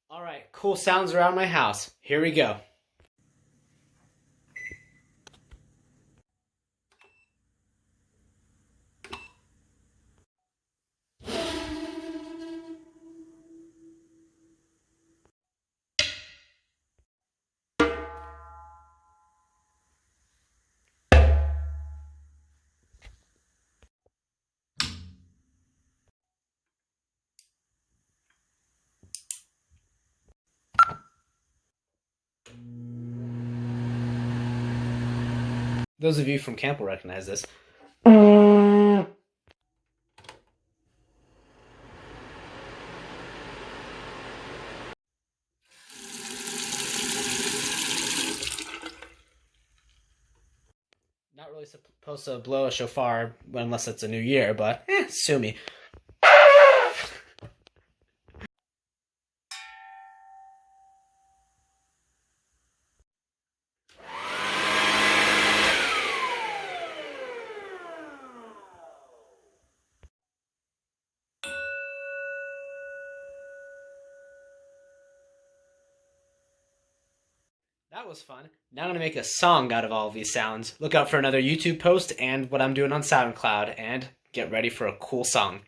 Alright, cool sounds around my house. Here we go. Those of you from camp will recognize this. Not really supposed to blow a shofar unless it's a new year, but sue me. That was fun. Now I'm going to make a song out of all of these sounds. Look out for another YouTube post and what I'm doing on SoundCloud, and get ready for a cool song.